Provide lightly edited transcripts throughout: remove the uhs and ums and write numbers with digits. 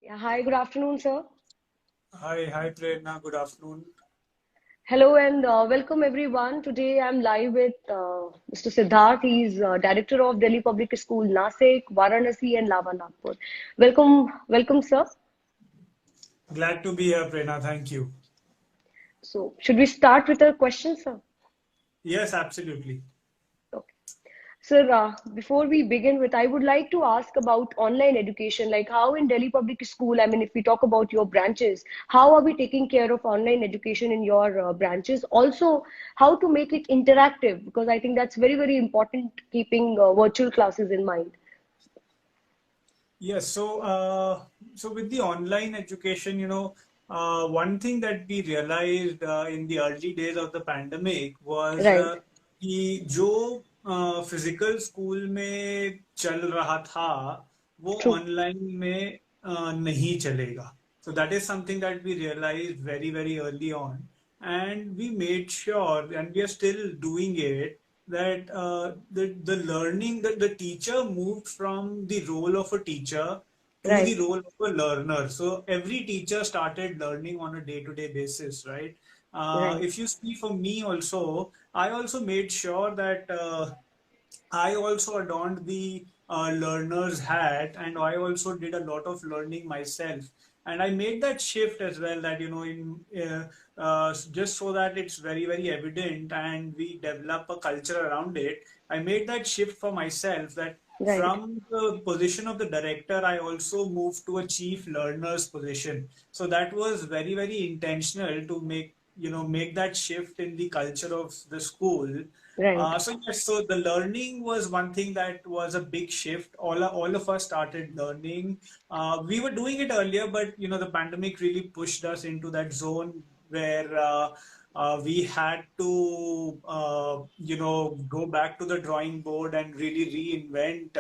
Yeah, hi, good afternoon, sir. Hi, Prerna. Good afternoon. Hello and welcome everyone. Today I'm live with Mr. Siddharth. He's Director of Delhi Public School, Nasik, Varanasi, and Lava Nagpur. Welcome, sir. Glad to be here, Prerna. Thank you. So, should we start with a question, sir? Yes, absolutely. Okay. Sir, before we begin with, I would like to ask about online education, like how in Delhi Public School, I mean, if we talk about your branches, how are we taking care of online education in your branches? Also, how to make it interactive, because I think that's very, very important, keeping virtual classes in mind. Yes, so with the online education, one thing that we realized in the early days of the pandemic was Right. कि जो physical school में चल रहा था वो True. online में नहीं चलेगा. So that is something that we realized very early on, and we made sure, and we are still doing it, that the learning that the teacher moved from the role of a teacher to the Right. role of a learner. So every teacher started learning on a day-to-day basis, right? Right. If you see for me also, I also made sure that I also adorned the learner's hat, and I also did a lot of learning myself. And I made that shift as well, that just so that it's very evident and we develop a culture around it. I made that shift for myself, that Right. from the position of the director, I also moved to a chief learner's position. So that was very intentional to make that shift in the culture of the school. Right. So the learning was one thing that was a big shift. All of us started learning. We were doing it earlier, but the pandemic really pushed us into that zone where we had to go back to the drawing board and really reinvent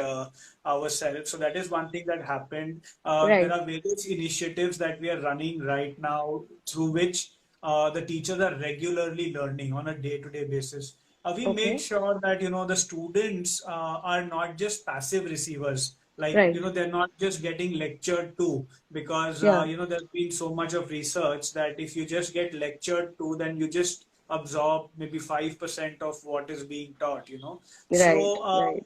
ourselves. So that is one thing that happened. There Right. are various initiatives that we are running right now through which the teachers are regularly learning on a day-to-day basis. We made Okay. sure that the students are not just passive receivers, like Right. they're not just getting lectured to, because Yeah. there's been so much of research that if you just get lectured to, then you just absorb maybe 5% of what is being taught. Right. So Right.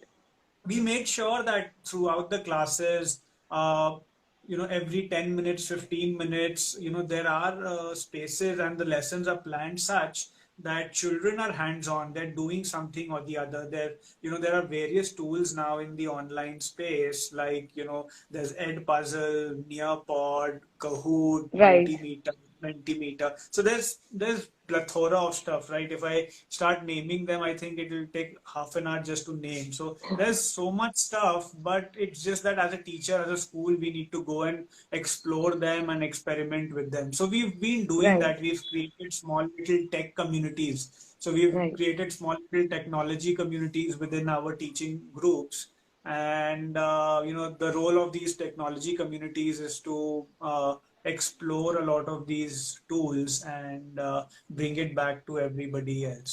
we made sure that throughout the classes, every 10 minutes, 15 minutes, there are spaces, and the lessons are planned such that children are hands-on. They're doing something or the other. There are various tools now in the online space, like, there's Edpuzzle, Nearpod, Kahoot, Right. Mentimeter. So there's plethora of stuff, right? If I start naming them, I think it will take half an hour just to name. So there's so much stuff, but it's just that as a teacher, as a school, we need to go and explore them and experiment with them. So we've been doing Right. that. We've created small little tech communities. So we've Right. created small little technology communities within our teaching groups. And the role of these technology communities is to explore a lot of these tools and bring it back to everybody else.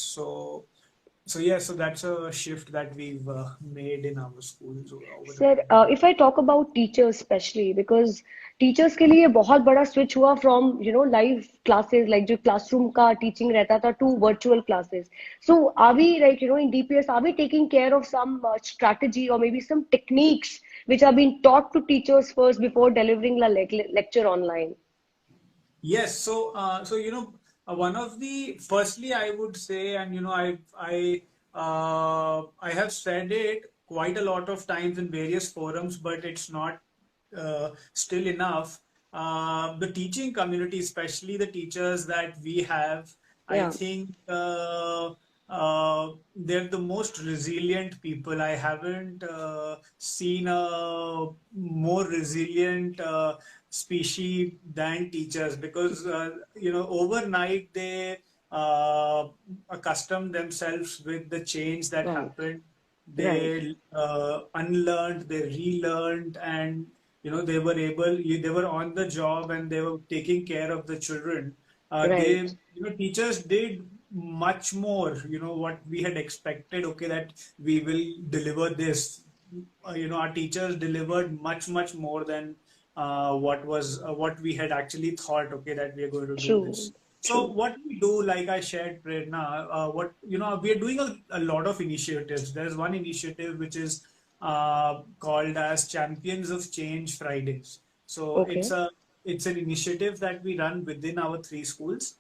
So yeah, so that's a shift that we've made in our schools over the sir pandemic. If I talk about teachers specially because teachers के लिए बहुत बड़ा switch हुआ from live classes like जो classroom का teaching रहता था to virtual classes so are we like in DPS are we taking care of some strategy or maybe some techniques which are being taught to teachers first before delivering the lecture online? Yes, one of the firstly I would say, and I have said it quite a lot of times in various forums, but it's not still enough. The teaching community, especially the teachers that we have, I Yeah. think they're the most resilient people. I haven't seen a more resilient species than teachers, because overnight they accustom themselves with the change that Right. happened. Right. They unlearned, they relearned, and they were on the job, and they were taking care of the children. Right. Teachers did much more, what we had expected. Okay, that we will deliver this. Our teachers delivered much more than what we had actually thought, okay, that we are going to do True. this. So True. what we do, like I shared, Prerna, what we are doing a lot of initiatives. There's one initiative which is called as Champions of Change Fridays. So Okay. it's an initiative that we run within our three schools,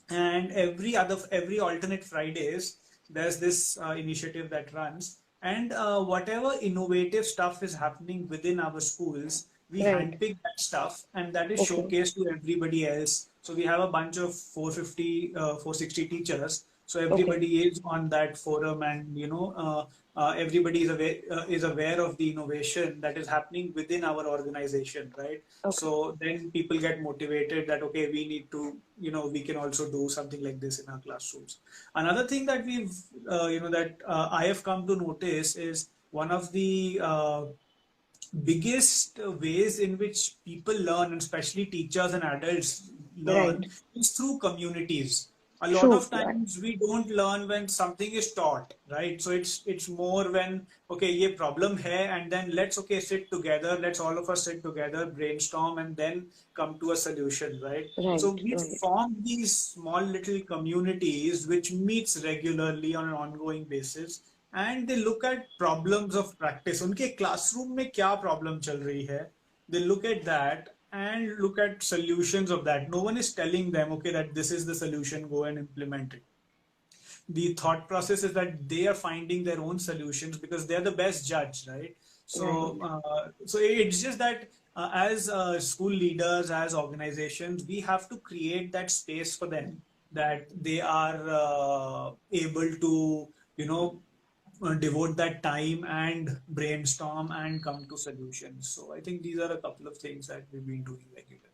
and every alternate Fridays there's this initiative that runs, and whatever innovative stuff is happening within our schools, we Right. handpick that stuff and that is Okay. showcased to everybody else. So we have a bunch of 460 teachers, so Okay. everybody is on that forum, and everybody is aware of the innovation that is happening within our organization, right? Okay. So then people get motivated that, okay, we need to, we can also do something like this in our classrooms. Another thing that I have come to notice is one of the biggest ways in which people learn, and especially teachers and adults Right. learn, is through communities. A lot True. of times we don't learn when something is taught, right? So it's more when, okay, ye problem hai, and then let's, okay, sit together, let's all of us sit together, brainstorm, and then come to a solution, right? So Right. we Right. form these small little communities which meets regularly on an ongoing basis, and they look at problems of practice. उनके classroom में क्या problem चल रही है? They look at that and look at solutions of that. No one is telling them, okay, that this is the solution, go and implement it. The thought process is that they are finding their own solutions because they're the best judge, right? Right. So it's just that as school leaders, as organizations, we have to create that space for them, that they are able to, you know, devote that time and brainstorm and come to solutions. So I think these are a couple of things that we've been doing regularly.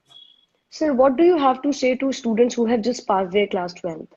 Sir, what do you have to say to students who have just passed their class 12th?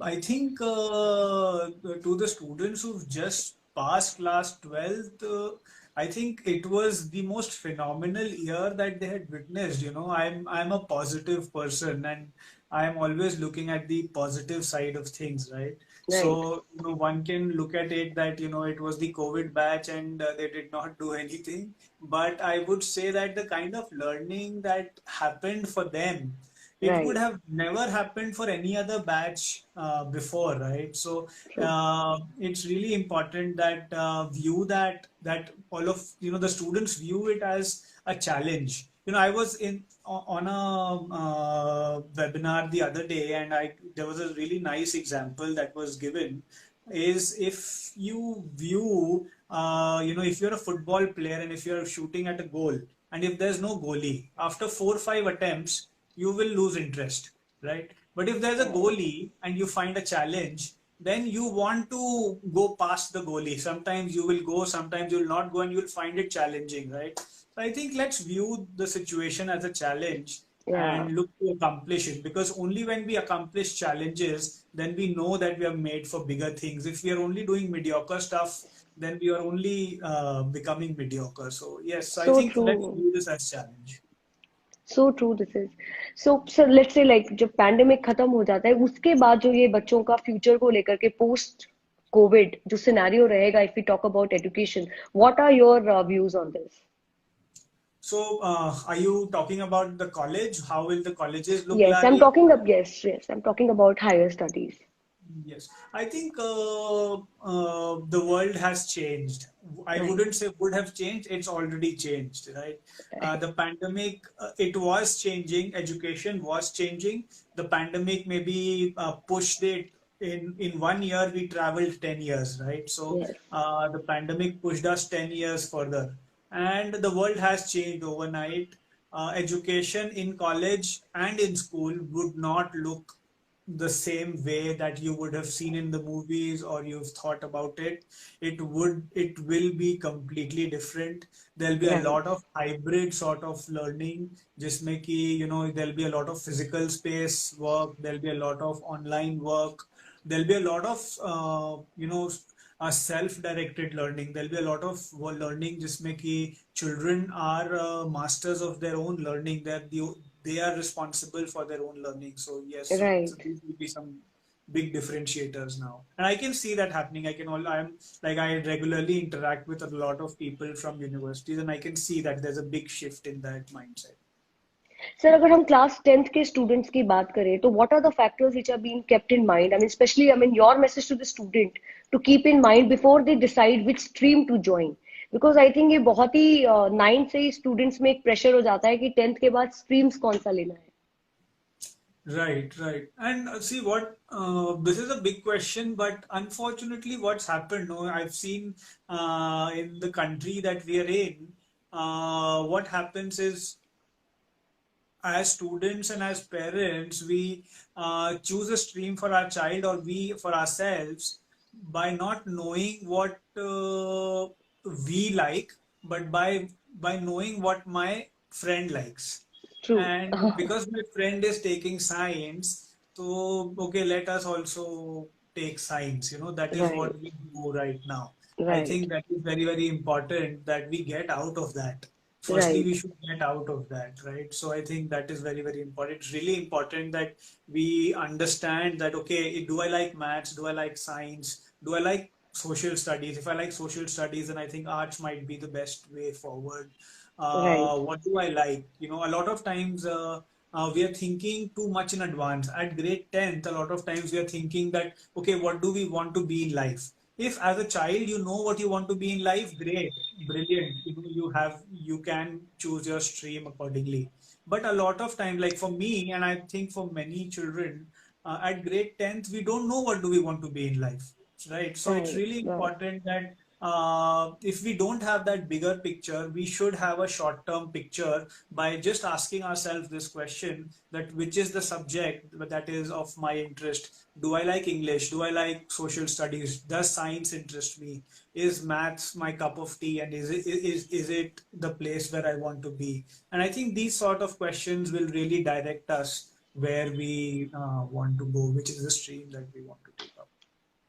I think to the students who've just passed class 12th, I think it was the most phenomenal year that they had witnessed. I'm a positive person, and I'm always looking at the positive side of things, right? Right. So, one can look at it that, it was the COVID batch and they did not do anything. But I would say that the kind of learning that happened for them, it would Right. have never happened for any other batch before, right? So True. it's really important that view that all of the students view it as a challenge. I was on a webinar the other day, and I there was a really nice example that was given. Is if you view, if you're a football player and if you're shooting at a goal, and if there's no goalie after 4 or 5 attempts, you will lose interest, right? But if there's a Right. goalie and you find a challenge, then you want to go past the goalie. Sometimes you will go, sometimes you will not go, and you'll find it challenging, right? So I think let's view the situation as a challenge Yeah. and look to accomplish it, because only when we accomplish challenges, then we know that we are made for bigger things. If we are only doing mediocre stuff, then we are only becoming mediocre. So yes, I So think let's true. view this as challenge. So true this is. So sir, let's say like जब pandemic खत्म हो जाता है उसके बाद जो ये बच्चों का फ्यूचर को लेकर के पोस्ट कोविड जो सिनेरियो रहेगा if we talk about education, what are your views on this? So, are you talking about the college? How will the colleges look Yes, I'm like? talking up. Yes, yes, I'm talking about higher studies. Yes, I think the world has changed. I Right, wouldn't say would have changed, it's already changed, right? right, The pandemic, it was changing, education was changing. The pandemic maybe pushed it. In 1 year, we traveled 10 years, right? So yes, the pandemic pushed us 10 years further. And the world has changed overnight. Education in college and in school would not look the same way that you would have seen in the movies or you've thought about it. It will be completely different. There'll be a right, lot of hybrid sort of learning, जिसमें कि there'll be a lot of physical space work, there'll be a lot of online work, there'll be a lot of self-directed learning. There'll be a lot of learning जिसमें कि children are masters of their own learning, that they are responsible for their own learning. So yes, so right. these will be some big differentiators now. And I can see that happening. I regularly interact with a lot of people from universities, and I can see that there's a big shift in that mindset. Sir अगर हम class 10th के students की बात करें तो what are the factors which are being kept in mind I mean specially I mean your message to the student to keep in mind before they decide which stream to join because I think ये बहुत ही 9th से ही students में एक pressure हो जाता है कि 10th के बाद स्ट्रीम्स कौन सा लेना है. Right, right. And see what this is a big question, but unfortunately, what's happened, no, I've seen in the country that we are in, what happens is as students and as parents, we choose a stream for our child or we for ourselves by not knowing what we like, but by knowing what my friend likes. True. And because my friend is taking science, so okay, let us also take science. That is Right, what we do right now. I right, think that is very, very important that we get out of that. Firstly, right, we should get out of that, right? So I think that is very, very important. It's really important that we understand that, okay, do I like maths? Do I like science? Do I like social studies? If I like social studies, then I think arts might be the best way forward. right, What do I like? A lot of times we are thinking too much in advance. At grade 10th, a lot of times we are thinking that, okay, what do we want to be in life? If as a child you know what you want to be in life, great, brilliant. You can choose your stream accordingly. But a lot of time, like for me, and I think for many children, at grade 10th, we don't know what do we want to be in life, right? So it's right, really right. important that if we don't have that bigger picture, we should have a short-term picture by just asking ourselves this question: that which is the subject that is of my interest? Do I like English? Do I like social studies? Does science interest me? Is maths my cup of tea? And is it the place where I want to be? And I think these sort of questions will really direct us where we want to go, which is the stream that we want to take up.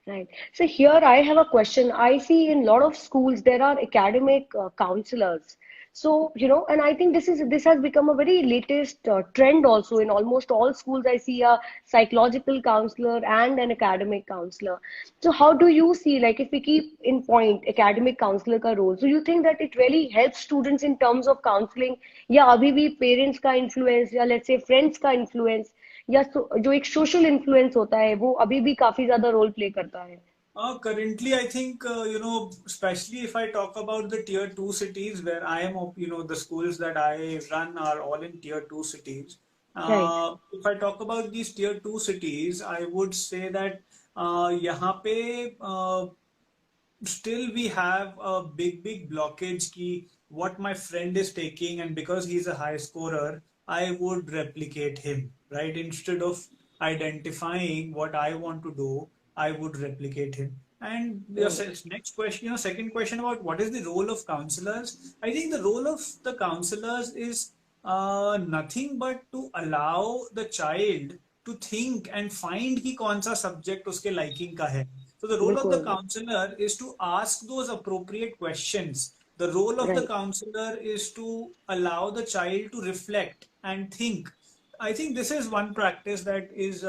Right. So here I have a question. I see in a lot of schools there are academic counselors. So, and I think this has become a very latest trend also in almost all schools. I see a psychological counselor and an academic counselor. So how do you see, like if we keep in point academic counselor का role, so you think that it really helps students in terms of counseling या अभी भी parents का influence या let's say friends का influence या जो एक सोशल इन्फ्लुएंस होता है वो अभी भी काफी ज्यादा रोल प्ले करता है. Currently, I think, especially if I talk about the tier two cities where I am, the schools that I run are all in tier two cities. Right. If I talk about these tier two cities, I would say that यहाँ पे still we have a big blockage key what my friend is taking, and because he's a high scorer, I would replicate him, right? Instead of identifying what I want to do, I would replicate him. And your next question, second question about what is the role of counselors? I think the role of the counselors is nothing but to allow the child to think and find कि कौन सा subject उसके liking का है. So the role of the बिल्कुल. counselor is to ask those appropriate questions. The role of the right. counselor is to allow the child to reflect and think. I think this is one practice that is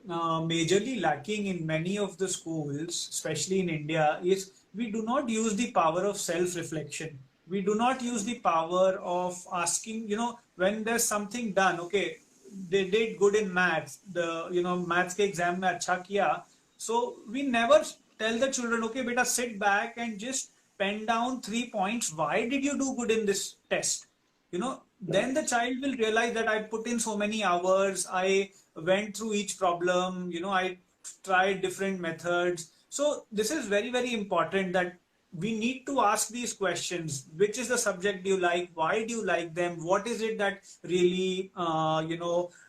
majorly lacking in many of the schools, especially in India, is we do not use the power of self-reflection. We do not use the power of asking, when there's something done, okay, they did good in maths, maths ke exam mein acha kiya. So we never tell the children, okay, beta, sit back and just pen down 3 points. Why did you do good in this test? Then the child will realize that I put in so many hours. I went through each problem. I tried different methods. So this is very, very important that we need to ask these questions. Which is the subject you like? Why do you like them? What is it that really,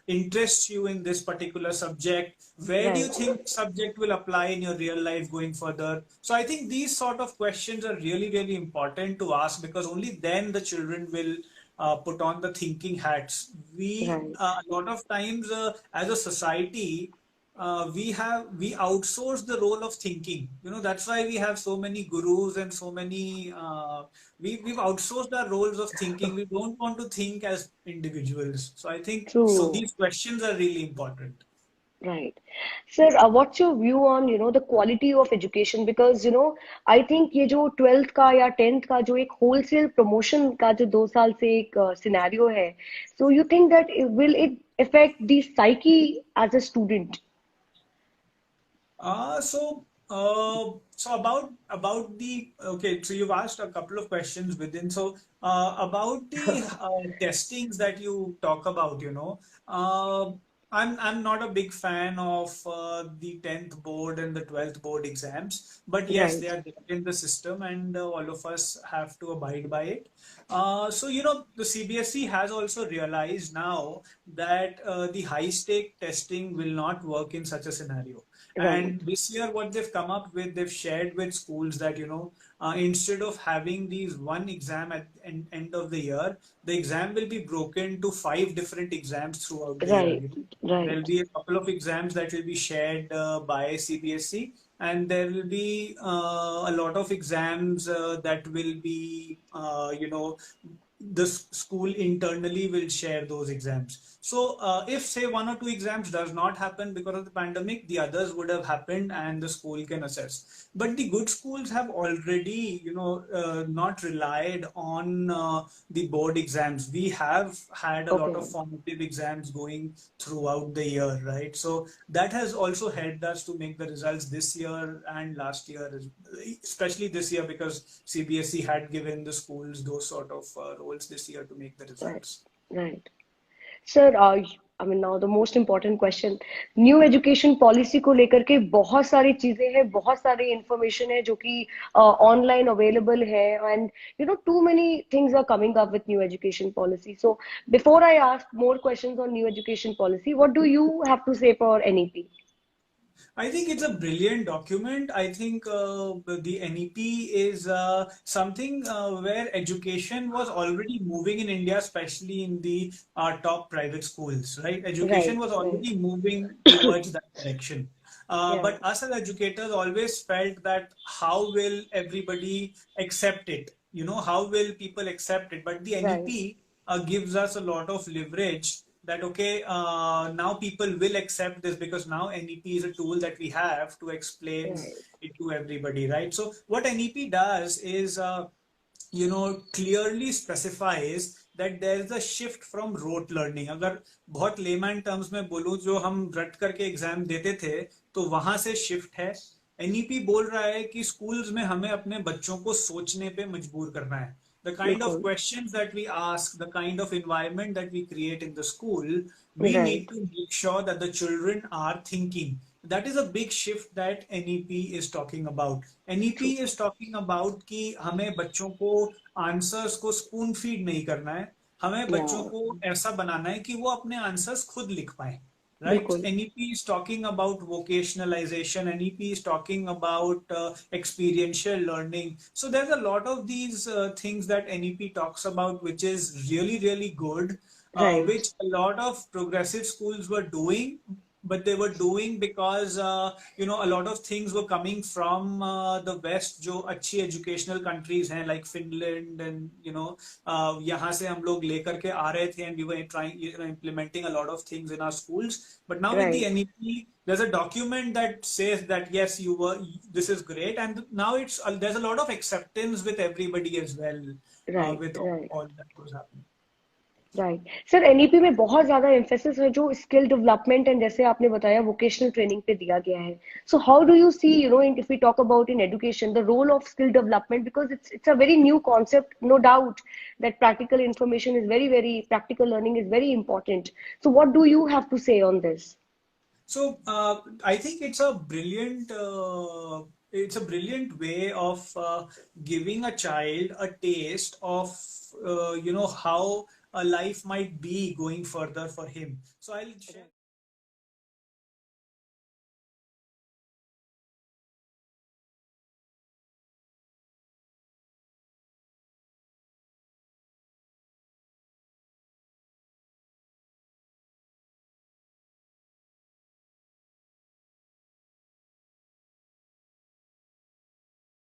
interests you in this particular subject? Where do you right. think subject will apply in your real life going further? So I think these sort of questions are really, really important to ask, because only then the children will put on the thinking hats. We right. a lot of times as a society we outsource the role of thinking. That's why we have so many gurus and so many we've outsourced our roles of thinking. We don't want to think as individuals. So I think so True. these questions are really important. Right. Sir, what's your view on, the quality of education? Because, I think ये जो 12th का या 10th का जो एक wholesale promotion का जो 2 साल से एक scenario है, so you think that will it affect the psyche as a student? Uh, so, so about the okay. So you've asked a couple of questions within. So, about the testings that you talk about, I'm not a big fan of the 10th board and the 12th board exams, but yes, they Right. are there in the system, and all of us have to abide by it. So the CBSE has also realized now that the high stake testing will not work in such a scenario. Right. And this year, what they've come up with, they've shared with schools that, instead of having these one exam at end of the year, the exam will be broken to 5 different exams throughout the year. Right. There'll Right. be a couple of exams that will be shared by CBSE, and there will be a lot of exams that will be, the school internally will share those exams. So if say 1 or 2 exams does not happen because of the pandemic, the others would have happened and the school can assess. But the good schools have already, not relied on the board exams. We have had a lot of Okay. formative exams going throughout the year, right? So that has also helped us to make the results this year and last year, especially this year, because CBSE had given the schools those sort of roles this year to make the Right. results. Right. Sir I mean now the most important question, new education policy को लेकर के बहुत सारी चीजें हैं, बहुत सारी information है जो कि ऑनलाइन अवेलेबल है, and too many things are coming up with new education policy. So before I ask more questions on new education policy, what do you have to say for NEP? I think it's a brilliant document. I think the NEP is something where education was already moving in India, especially in the top private schools, right? Education right. was right. already moving towards that direction. या. But us as educators always felt that how will everybody accept it? How will people accept it? But the right. NEP gives us a lot of leverage that okay, now people will accept this because now NEP is a tool that we have to explain right. it to everybody, right? So what NEP does is clearly specifies that there is a shift from rote learning. अगर बहुत layman terms में बोलूं, जो हम रट करके exam देते थे, तो वहां से शिफ्ट है. एनईपी बोल रहा है कि स्कूल्स में हमें अपने बच्चों को सोचने पे मजबूर करना है. The kind of बिल्कुल. questions that we ask, the kind of environment that we create in the school, we need right. to make sure that the children are thinking. That is a big shift that NEP is talking about. NEP true. is talking about कि हमें बच्चों को answers को spoon feed नहीं करना है. हमें या. बच्चों को ऐसा बनाना है कि वो अपने आंसर्स खुद लिख पाए. Right? बिल्कुल. NEP is talking about vocationalization. NEP is talking about experiential learning. So there's a lot of these things that NEP talks about, which is really, really good, right. which a lot of progressive schools were doing, but they were doing because a lot of things were coming from the West, जो अच्छी educational countries हैं like Finland, and यहाँ से हम लोग लेकर के आ रहे थे, and we were trying, implementing a lot of things in our schools. But now with the right. NEP, there's a document that says that yes, this is great, and now there's a lot of acceptance with everybody as well, right. with right. all that was happening. Right. Sir, NEP में बहुत ज्यादा emphasis है जो skill development and जैसे आपने बताया vocational training पे दिया गया है. So how do you see, if we talk about in education the role of skill development, because it's a very new concept, no doubt that practical information is very very practical learning is very important. So what do you have to say on this? So I think it's a brilliant way of giving a child a taste of how a life might be going further for him. So I'll share.